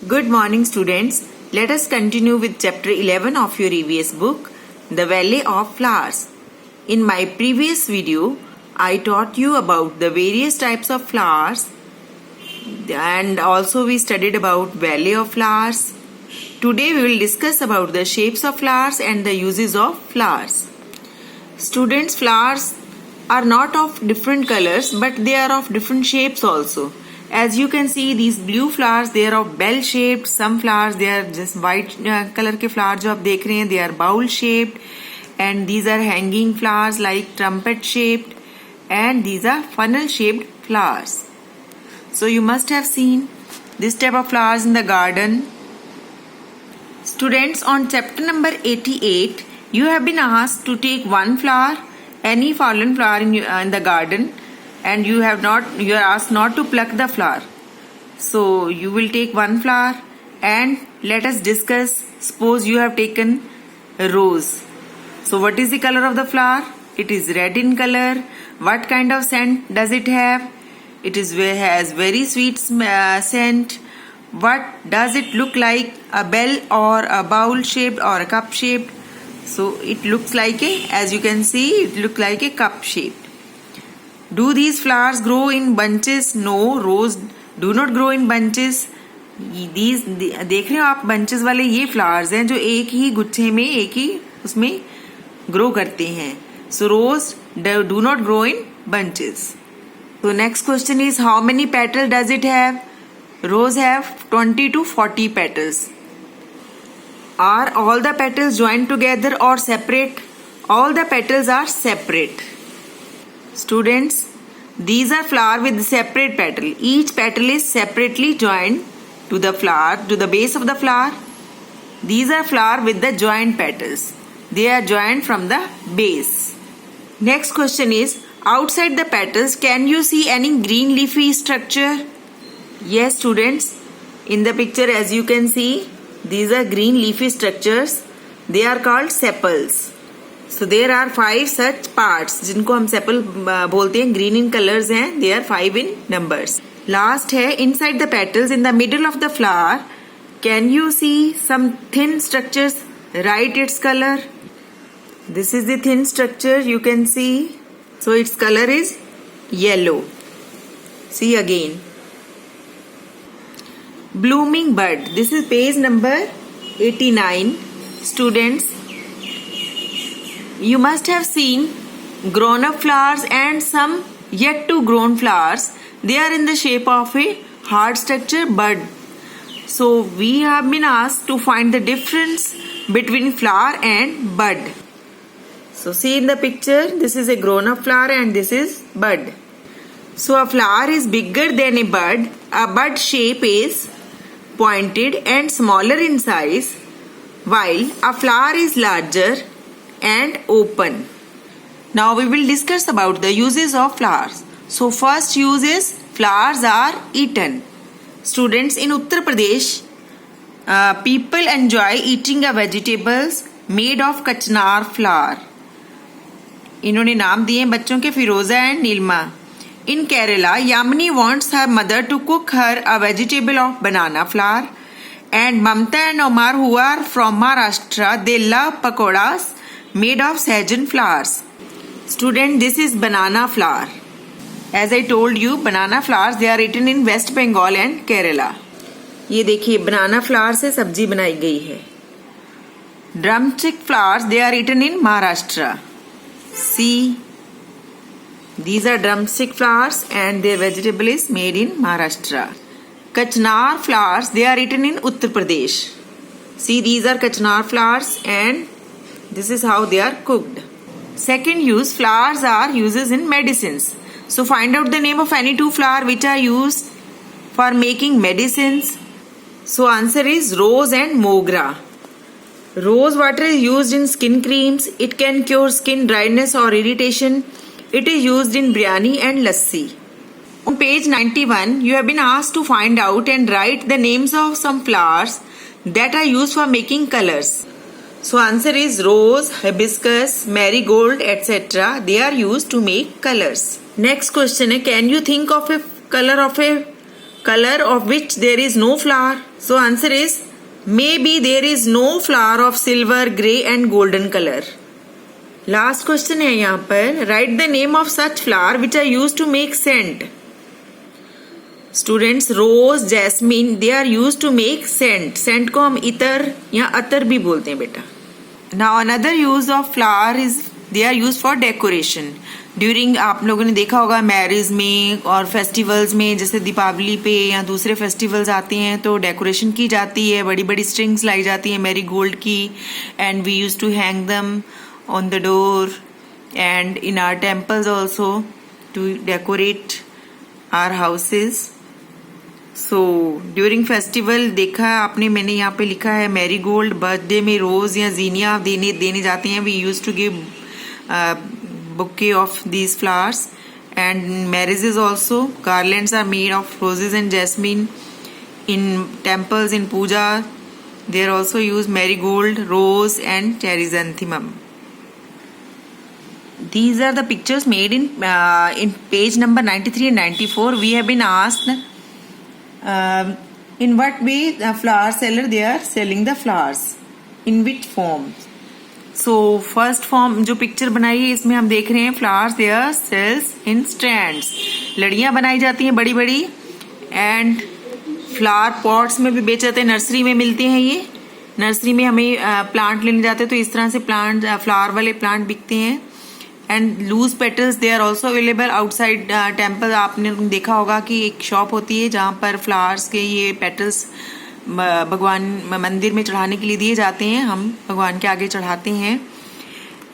Good morning, students. Let us continue with chapter 11 of your EVS book, The Valley of Flowers. In my previous video, I taught you about the various types of flowers and also we studied about Valley of Flowers. Today we will discuss about the shapes of flowers and the uses of flowers. Students, flowers are not of different colors but they are of different shapes also. As you can see, these blue flowers, they are of bell shaped. Some flowers, they are just white color के flowers जो आप देख रहे हैं, they are bowl shaped. And these are hanging flowers like trumpet shaped. And these are funnel shaped flowers. So you must have seen this type of flowers in the garden. Students, on chapter number 88, you have been asked to take one flower, any fallen flower in the garden, and you are asked not to pluck the flower. So you will take one flower and let us discuss. Suppose you have taken a rose. So what is the color of the flower? It is red in color. What kind of scent does it have? It has very sweet scent. What does it look like? A bell or a bowl shaped or a cup shaped? So it looks like as you can see, it looks like a cup shaped. Do these flowers grow in bunches? No, rose do not grow in bunches. These देख रहे हो आप bunches वाले ये flowers हैं जो एक ही गुच्छे में एक ही उसमें grow करते हैं. So rose do not grow in bunches. So next question is, how many petals does it have? Rose have 20 to 40 petals. Are all the petals joined together or separate? All the petals are separate. Students, these are flowers with separate petal. Each petal is separately joined to the flower, to the base of the flower. These are flowers with the joined petals. They are joined from the base. Next question is, outside the petals, can you see any green leafy structure? Yes, students. In the picture, as you can see, these are green leafy structures. They are called sepals. So there are 5 such parts जिनको हम sepal बोलते हैं. Green in colours हैं. They are 5 in numbers. Last है, inside the petals in the middle of the flower, can you see some thin structures? Write its color. This is the thin structure you can see. So its color is yellow. See again. Blooming bud. This is page number 89. Students, you must have seen grown up flowers and some yet to grown flowers. They are in the shape of a hard structure bud. So we have been asked to find the difference between flower and bud. So see in the picture, this is a grown up flower and this is bud. So a flower is bigger than a bud. A bud shape is pointed and smaller in size, while a flower is larger and open. Now we will discuss about the uses of flowers. So first use is, flowers are eaten. Students, in Uttar Pradesh, people enjoy eating a vegetables made of kachnar flower. इन्होंने नाम दिए हैं बच्चों के फिरोजा and Neelma. In Kerala, Yamini wants her mother to cook her a vegetable of banana flour. And Mamta and Omar, who are from Maharashtra, they love pakoras made of sesame flowers. Student, this is banana flour. As I told you, banana flowers, they are eaten in West Bengal and Kerala. ये देखिए banana flour से सब्जी बनाई गई है. Drumstick flowers, they are eaten in Maharashtra. See, these are drumstick flowers and their vegetable is made in Maharashtra. Kachnar flowers, they are eaten in Uttar Pradesh. See, these are kachnar flowers and this is how they are cooked. Second use, flowers are uses in medicines. So find out the name of any 2 flowers which are used for making medicines. So answer is rose and mogra. Rose water is used in skin creams. It can cure skin dryness or irritation. It is used in biryani and lassi. On page 91, you have been asked to find out and write the names of some flowers that are used for making colors. So answer is rose, hibiscus, marigold, etc. They are used to make colors. Next question is, can you think of a color of a color of which there is no flower? So answer is maybe there is no flower of silver, gray and golden color. Last question है यहाँ पर, write the name of such flower which are used to make scent. Students, rose, jasmine, they are used to make scent. Scent को हम इतर या अतर भी बोलते हैं बेटा. Now another use of flower is they are used for decoration. During आप लोगों ने देखा होगा मैरिज में और फेस्टिवल्स में, जैसे दीपावली पे या दूसरे फेस्टिवल्स आते हैं तो डेकोरेशन की जाती है, बड़ी बड़ी स्ट्रिंग्स लाई जाती हैं मैरी गोल्ड की, and we use to hang them on the door and in our temples also to decorate our houses. So during festival देखा आपने, मैंने यहाँ पे लिखा है मैरीगोल्ड, बर्थडे में रोज या जीनिया देने जाते हैं. We used to give bouquet of these flowers. And marriages also, garlands are made of roses and jasmine. In temples, in puja, they are also use marigold, rose and chrysanthemum. These are the pictures made in page number 93 and 94. We have been asked in what way the flower seller they are selling the flowers, in which form. So first form जो picture बनाई है इसमें हम देख रहे हैं flowers they are sells in strands. लड़ियाँ बनाई जाती हैं बड़ी बड़ी, एंड फ्लावर पॉट्स में भी बेचे जाते हैं, नर्सरी में मिलते हैं. ये नर्सरी में हमें प्लांट लेने जाते हैं तो इस तरह से प्लांट, फ्लावर वाले प्लांट बिकते हैं. And loose petals they are also available outside temple. आपने देखा होगा कि एक शॉप होती है जहाँ पर फ्लावर्स के ये पेटल्स भगवान मंदिर में चढ़ाने के लिए दिए जाते हैं, हम भगवान के आगे चढ़ाते हैं.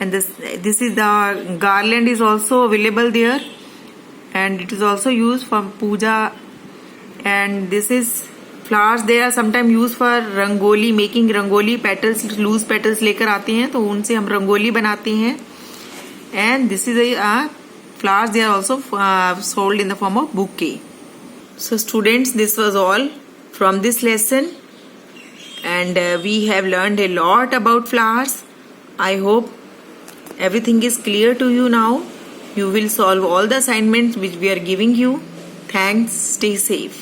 And this is the garland is also available there and it is also use for puja. And this is flowers they are sometime use for rangoli, making rangoli. Petals, loose petals लेकर आते हैं तो उनसे हम रंगोली बनाते हैं. And this is a flowers, they are also sold in the form of bouquet. So students, this was all from this lesson, and we have learned a lot about flowers. I hope everything is clear to you now. You will solve all the assignments which we are giving you. Thanks. Stay safe.